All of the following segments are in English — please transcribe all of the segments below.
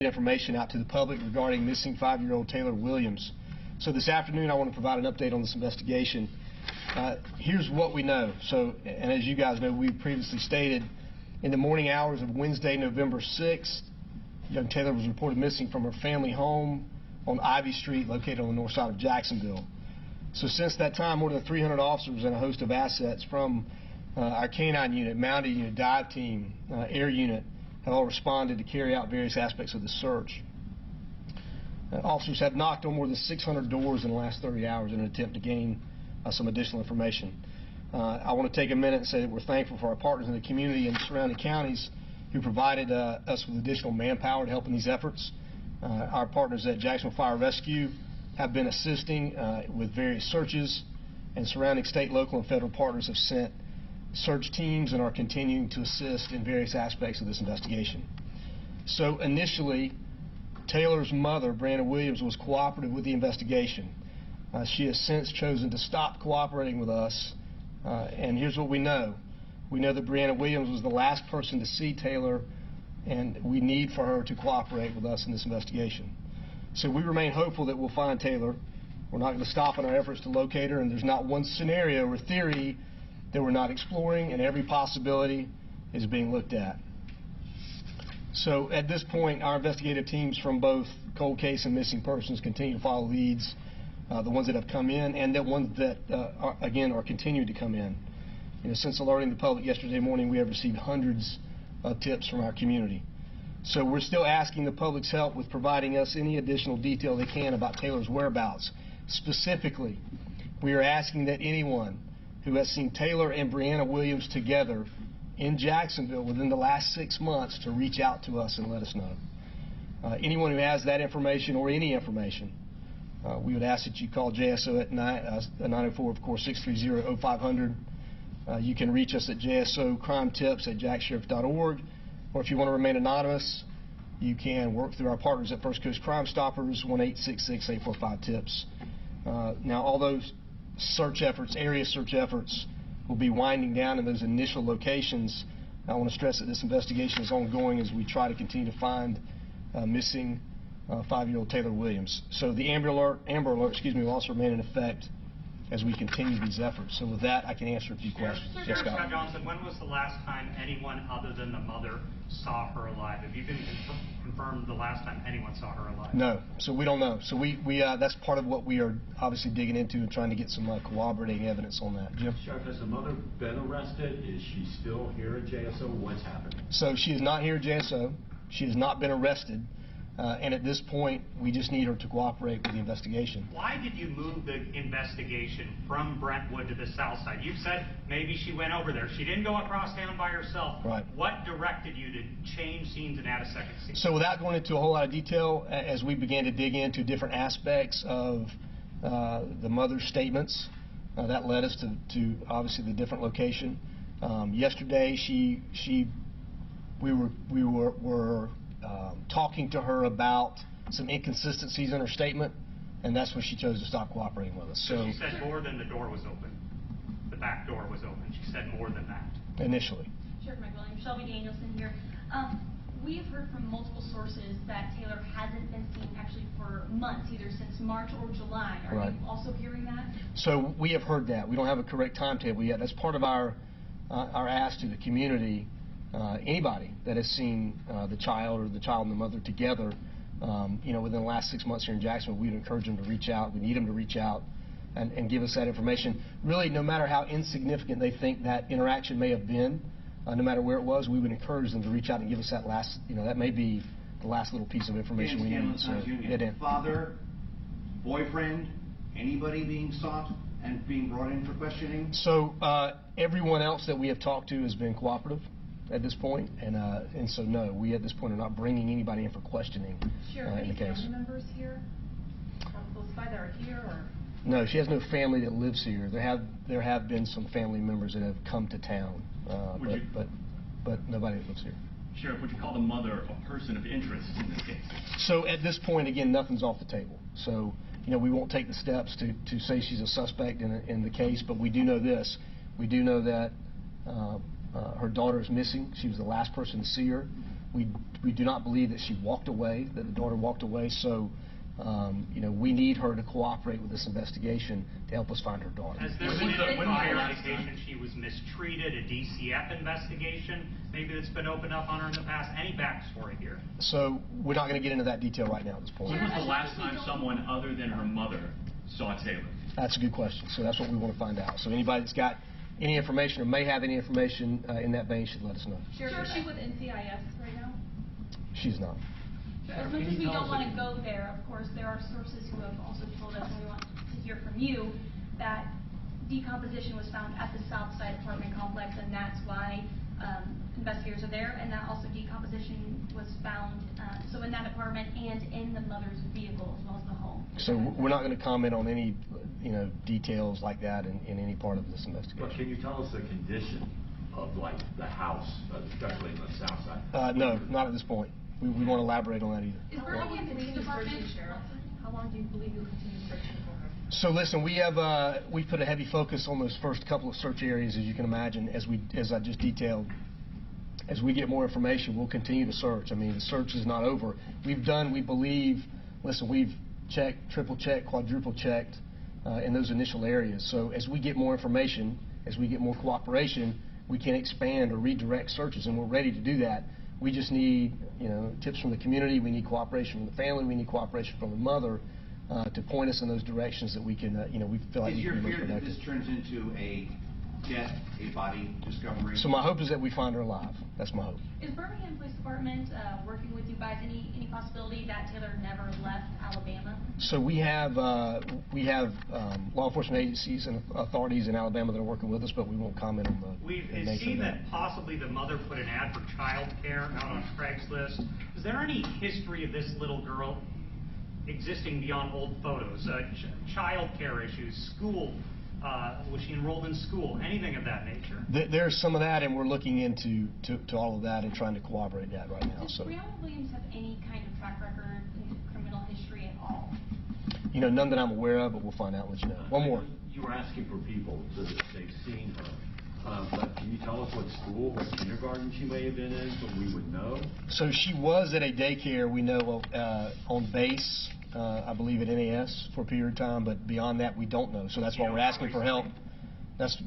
Information out to the public regarding missing 5-year-old Taylor Williams. So this afternoon I want to provide an update on this investigation. Here's what we know. And as you guys know, we previously stated, in the morning hours of Wednesday, November 6th, young Taylor was reported missing from her family home on Ivy Street, located on the north side of Jacksonville. So since that time, more than 300 officers and a host of assets from our canine unit, mounted unit, dive team, air unit, have all responded to carry out various aspects of the search. Officers have knocked on more than 600 doors in the last 30 hours in an attempt to gain some additional information. I want to take a minute and say that we're thankful for our partners in the community and surrounding counties who provided us with additional manpower to help in these efforts. Our partners at Jacksonville Fire Rescue have been assisting with various searches, and surrounding state, local, and federal partners have sent search teams and are continuing to assist in various aspects of this investigation. So initially, Taylor's mother, Brianna Williams, was cooperative with the investigation. She has since chosen to stop cooperating with us, and here's what we know. We know that Brianna Williams was the last person to see Taylor, and we need for her to cooperate with us in this investigation. So we remain hopeful that we'll find Taylor. We're not going to stop in our efforts to locate her, and there's not one scenario or theory that we're not exploring, and every possibility is being looked at. So at this point, our investigative teams from both cold case and missing persons continue to follow leads, the ones that have come in and the ones that, are continuing to come in. Since alerting the public yesterday morning, we have received hundreds of tips from our community. So we're still asking the public's help with providing us any additional detail they can about Taylor's whereabouts. Specifically, we are asking that anyone who has seen Taylor and Brianna Williams together in Jacksonville within the last 6 months to reach out to us and let us know. Anyone who has that information or any information, we would ask that you call JSO at 904, of course, 630-0500. You can reach us at jsocrimetips@jacksheriff.org, or if you want to remain anonymous, you can work through our partners at First Coast Crime Stoppers, 1-866-845-TIPS. Now, all those search efforts, area search efforts, will be winding down in those initial locations. I want to stress that this investigation is ongoing as we try to continue to find missing 5-year-old Taylor Williams. So the Amber Alert, will also remain in effect as we continue these efforts. So with that, I can answer a few questions. Yes, Scott Johnson, when was the last time anyone other than the mother saw her alive? Have you been confirmed the last time anyone saw her alive? No, so we don't know. So that's part of what we are obviously digging into and trying to get some corroborating evidence on that. Jim? Sheriff, has the mother been arrested? Is she still here at JSO? What's happening? So she is not here at JSO. She has not been arrested. And at this point, we just need her to cooperate with the investigation. Why did you move the investigation from Brentwood to the south side? You've said maybe she went over there. She didn't go across town by herself. Right. What directed you to change scenes and add a second scene? So without going into a whole lot of detail, as we began to dig into different aspects of the mother's statements, that led us to obviously the different location. Yesterday, we were talking to her about some inconsistencies in her statement, and that's when she chose to stop cooperating with us. So she said more than the door was open. The back door was open. She said more than that. Initially. Sheriff Mike Williams, Shelby Danielson here. We've heard from multiple sources that Taylor hasn't been seen actually for months, either since March or July. Are right. you also hearing that? So we have heard that. We don't have a correct timetable yet. That's part of our ask to the community. Anybody that has seen the child or the child and the mother together, within the last 6 months here in Jacksonville, we'd encourage them to reach out. We need them to reach out and give us that information. Really, no matter how insignificant they think that interaction may have been, no matter where it was, we would encourage them to reach out and give us that last, that may be the last little piece of information we need. So, father, boyfriend, anybody being sought and being brought in for questioning? So everyone else that we have talked to has been cooperative at this point, and so no, we at this point are not bringing anybody in for questioning in the case. Family members here, close by that are here, or? No, she has no family that lives here. There have been some family members that have come to town, but nobody that lives here. Sheriff, would you call the mother a person of interest in this case? So at this point, again, nothing's off the table. So we won't take the steps to say she's a suspect in the case, but we do know this. We do know that her daughter is missing. She was the last person to see her. We do not believe that she walked away, that the daughter walked away. So, we need her to cooperate with this investigation to help us find her daughter. Has there been any prior indication she was mistreated, a DCF investigation maybe that's been opened up on her in the past? Any backstory here? So we're not going to get into that detail right now at this point. When was the last time someone other than her mother saw Taylor? That's a good question. So that's what we want to find out. So anybody that's got any information or may have any information in that vein should let us know. Sheriff, is she with NCIS right now? She's not. As much as we don't want to go there, of course, there are sources who have also told us, and we want to hear from you, that decomposition was found at the Southside apartment complex, and that's why investigators are there, and that also decomposition was found so in that apartment and in the mother's vehicle as well as the home. So we're not going to comment on any details like that in any part of this investigation. But can you tell us the condition of the house, especially in the south side? No, not at this point. We won't elaborate on that either. Is Birmingham Police Department? How long do you believe you'll continue searching for her? So listen, we put a heavy focus on those first couple of search areas, as you can imagine, as I just detailed. As we get more information, we'll continue to search. I mean, the search is not over. We've checked, triple checked, quadruple checked in those initial areas. So as we get more information, as we get more cooperation, we can expand or redirect searches, and we're ready to do that. We just need, tips from the community. We need cooperation from the family. We need cooperation from the mother to point us in those directions that we can, we feel like we can be most Is your fear that productive. this turns into a death, a body discovery? So my hope is that we find her alive. That's my hope. Is Birmingham Police Department working with you guys? Any possibility that Taylor never left Alabama? So we have law enforcement agencies and authorities in Alabama that are working with us, but we won't comment on the We've nature seen of that possibly the mother put an ad for child care out on Craigslist. Is there any history of this little girl existing beyond old photos? Child care issues, school, was she enrolled in school, anything of that nature? There's some of that, and we're looking into all of that and trying to corroborate that right now. Does So, Brianna Williams have any kind of track record in criminal history at all? none that I'm aware of, but we'll find out and let you know. One more. You were asking for people that they've seen her. But can you tell us what school, what kindergarten she may have been in, so we would know? So she was at a daycare we know of on base, I believe at NAS for a period of time, but beyond that we don't know. So that's why we're asking for help. That's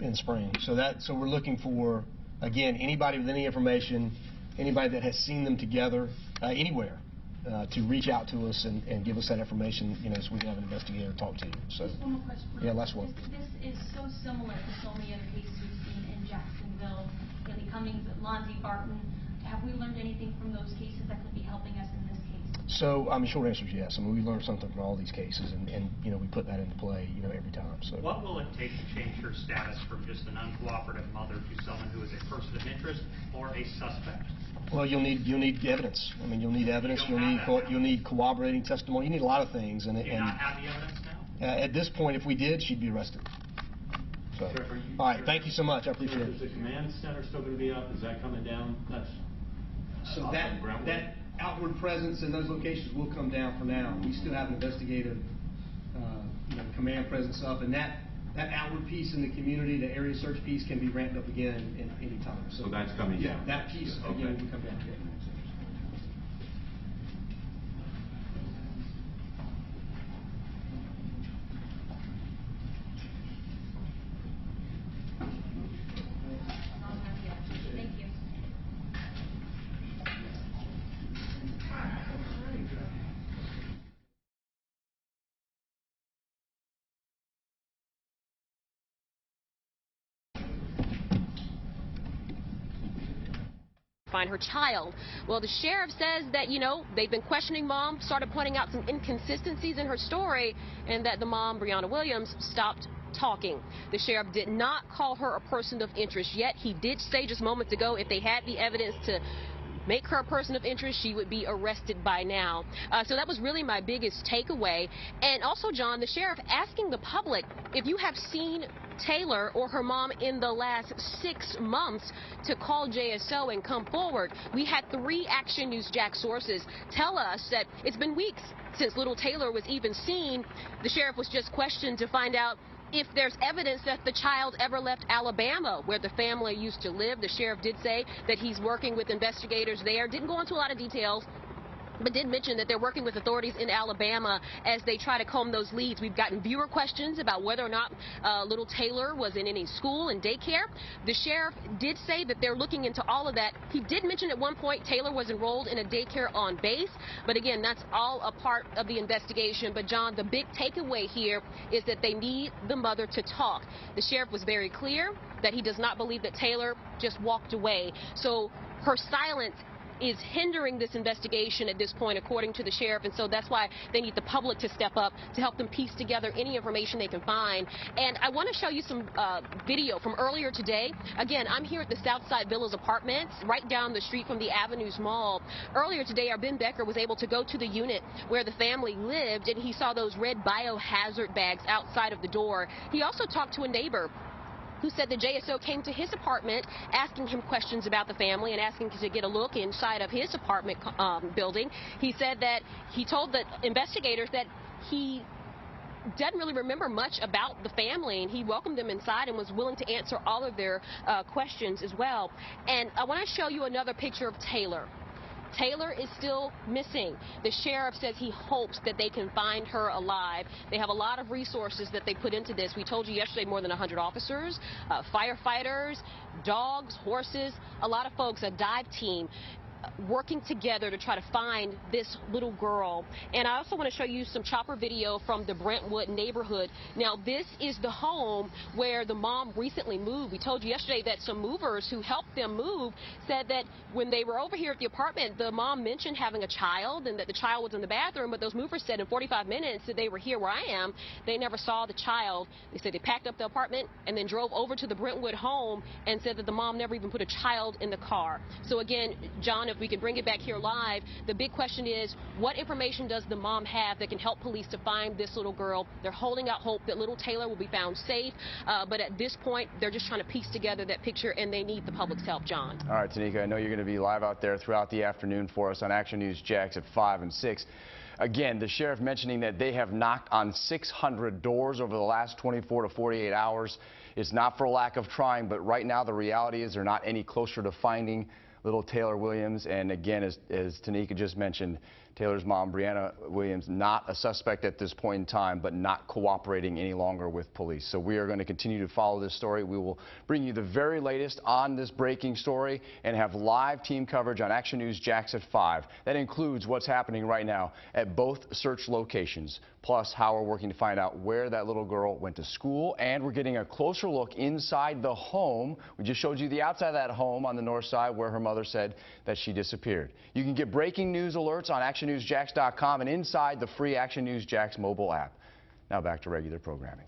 in spring. So we're looking for, again, anybody with any information, anybody that has seen them together anywhere, to reach out to us and give us that information, so we can have an investigator talk to you. So, Just one more question. Yeah, last one. This is so similar to so many other cases we've seen in Jacksonville, Haley Cummings, Lonzie Barton. Have we learned anything from those cases that could be helping us in this case? So, short answer is yes. We learned something from all these cases, and we put that into play, every time. So, What will it take to change her status from just an uncooperative mother to someone who is a person of interest or a suspect? well, you'll need evidence. You'll need evidence. You don't have that now. You'll need corroborating testimony. You need a lot of things. Do you not have the evidence now? At this point, if we did, she'd be arrested. So, Sheriff, are you- all right. Thank you so much. I appreciate Is the it. command center still going to be up? Is that coming down? That's So up that in Brentwood? outward presence in those locations will come down for now. We still have an investigative, command presence up, and that outward piece in the community, the area search piece, can be ramped up again in any time. So that's coming Yeah, down? that piece Okay. again will come down. Yeah. Thank you. Find her child. Well, the sheriff says that, they've been questioning mom, started pointing out some inconsistencies in her story, and that the mom, Brianna Williams, stopped talking. The sheriff did not call her a person of interest yet. He did say just moments ago if they had the evidence to make her a person of interest, she would be arrested by now. So that was really my biggest takeaway. And also, John, the sheriff asking the public if you have seen Taylor or her mom in the last 6 months to call JSO and come forward. We had 3 Action News Jack sources tell us that it's been weeks since little Taylor was even seen. The sheriff was just questioned to find out if there's evidence that the child ever left Alabama, where the family used to live. The sheriff did say that he's working with investigators there. Didn't go into a lot of details, but did mention that they're working with authorities in Alabama as they try to comb those leads. We've gotten viewer questions about whether or not little Taylor was in any school and daycare. The sheriff did say that they're looking into all of that. He did mention at one point Taylor was enrolled in a daycare on base, but again, that's all a part of the investigation. But John, the big takeaway here is that they need the mother to talk. The sheriff was very clear that he does not believe that Taylor just walked away. So her silence is hindering this investigation at this point, according to the sheriff, and so that's why they need the public to step up to help them piece together any information they can find. And I want to show you some video from earlier today. Again, I'm here at the Southside Villas Apartments, right down the street from the Avenues Mall. Earlier today, our Ben Becker was able to go to the unit where the family lived, and he saw those red biohazard bags outside of the door. He also talked to a neighbor who said the JSO came to his apartment asking him questions about the family and asking to get a look inside of his apartment building. He said that he told the investigators that he doesn't really remember much about the family, and he welcomed them inside and was willing to answer all of their questions as well. And I want to show you another picture of Taylor. Taylor is still missing. The sheriff says he hopes that they can find her alive. They have a lot of resources that they put into this. We told you yesterday more than 100 officers, firefighters, dogs, horses, a lot of folks, a dive team working together to try to find this little girl. And I also want to show you some chopper video from the Brentwood neighborhood. Now, this is the home where the mom recently moved. We told you yesterday that some movers who helped them move said that when they were over here at the apartment, the mom mentioned having a child and that the child was in the bathroom, but those movers said in 45 minutes that they were here where I am, they never saw the child. They said they packed up the apartment and then drove over to the Brentwood home and said that the mom never even put a child in the car. So again, John, if we can bring it back here live, the big question is, what information does the mom have that can help police to find this little girl? They're holding out hope that little Taylor will be found safe, but at this point, they're just trying to piece together that picture, and they need the public's help, John. All right, Tanika, I know you're going to be live out there throughout the afternoon for us on Action News Jax at 5 and 6. Again, the sheriff mentioning that they have knocked on 600 doors over the last 24 to 48 hours. It's not for lack of trying, but right now the reality is they're not any closer to finding little Taylor Williams. And again, as Tanika just mentioned, Taylor's mom, Brianna Williams, not a suspect at this point in time, but not cooperating any longer with police. So we are going to continue to follow this story. We will bring you the very latest on this breaking story and have live team coverage on Action News Jax at 5. That includes what's happening right now at both search locations, plus how we're working to find out where that little girl went to school, and we're getting a closer look inside the home. We just showed you the outside of that home on the north side where her mother said that she disappeared. You can get breaking news alerts on ActionNewsJax.com and inside the free Action News Jax mobile app. Now back to regular programming.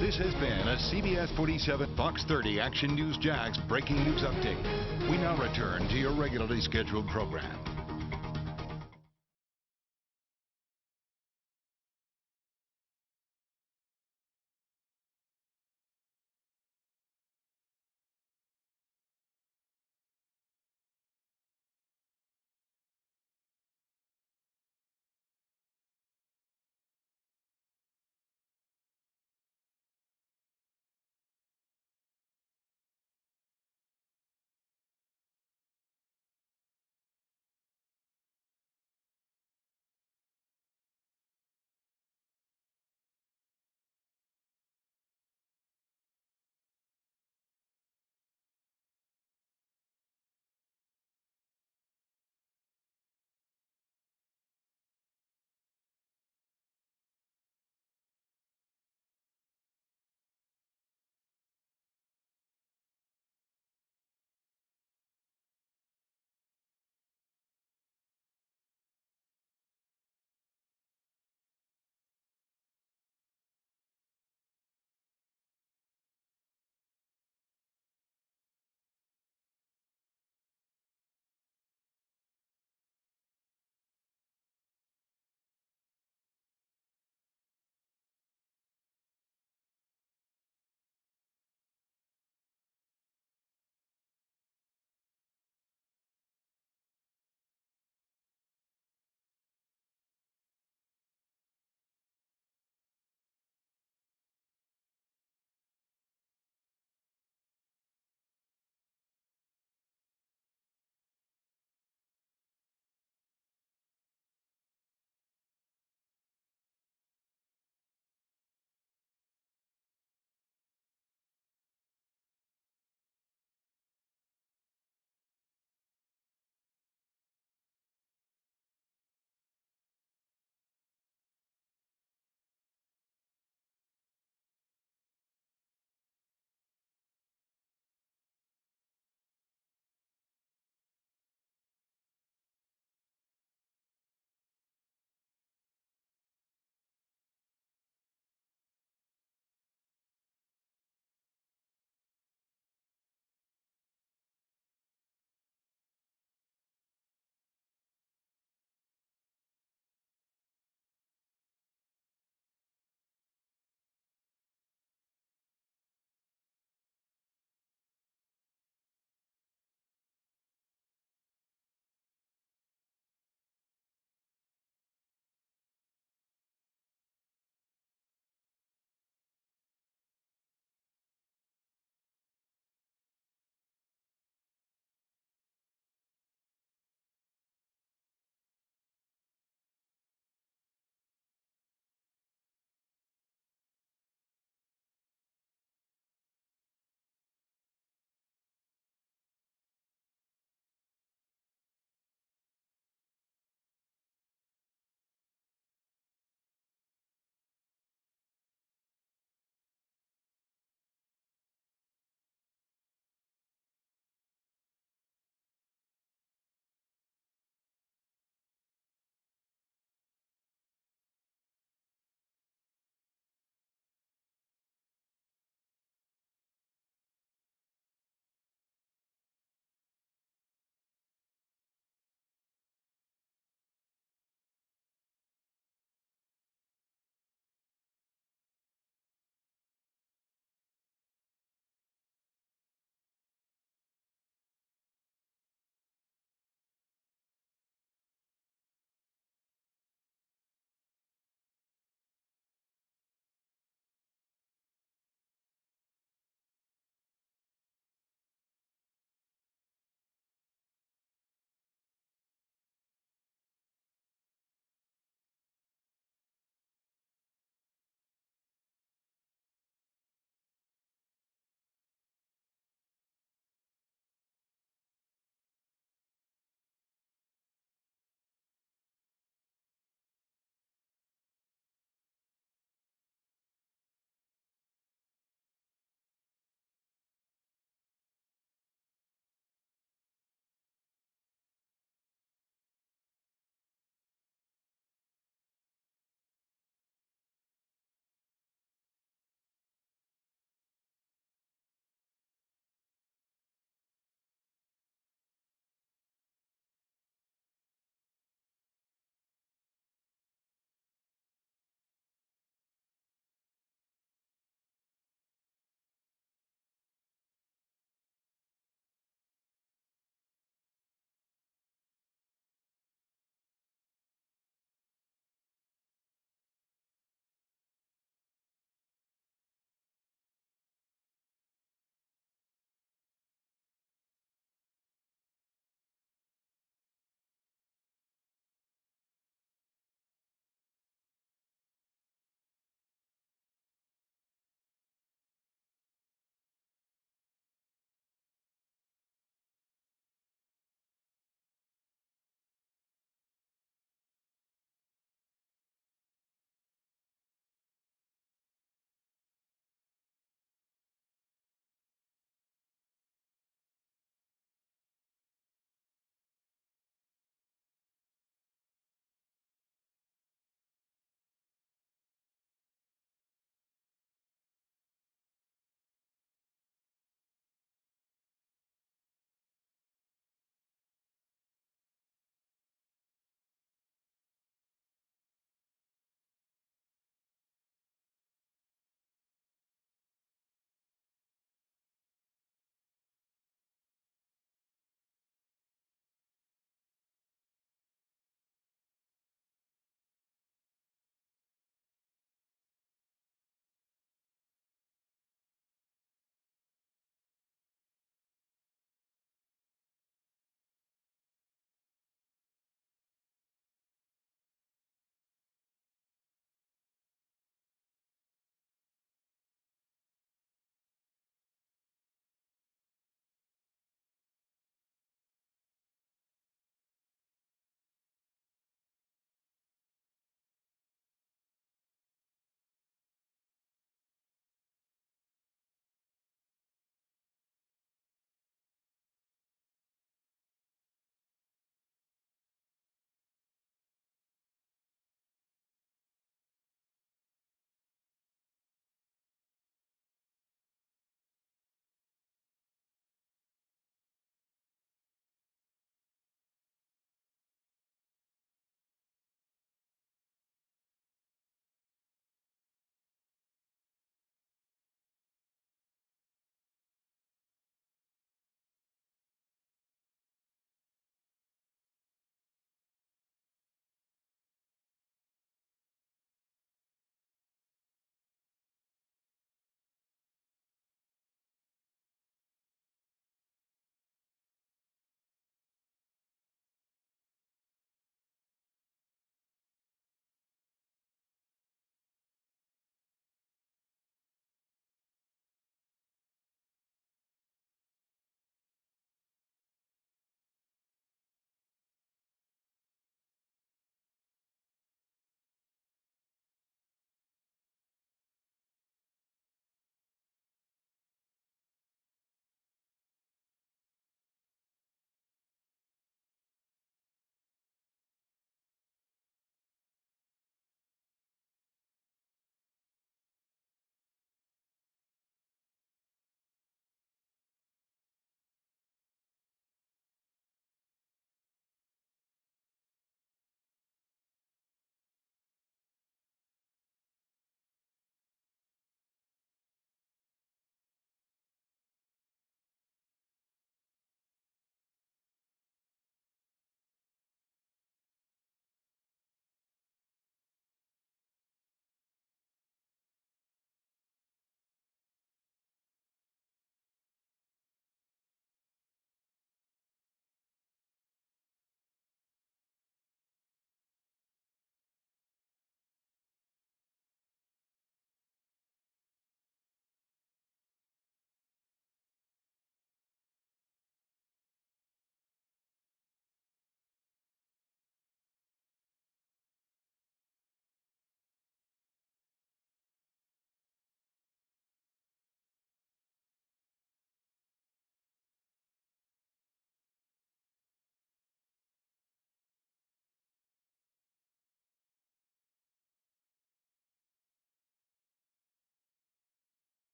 This has been a CBS 47 Fox 30 Action News Jax breaking news update. We now return to your regularly scheduled program.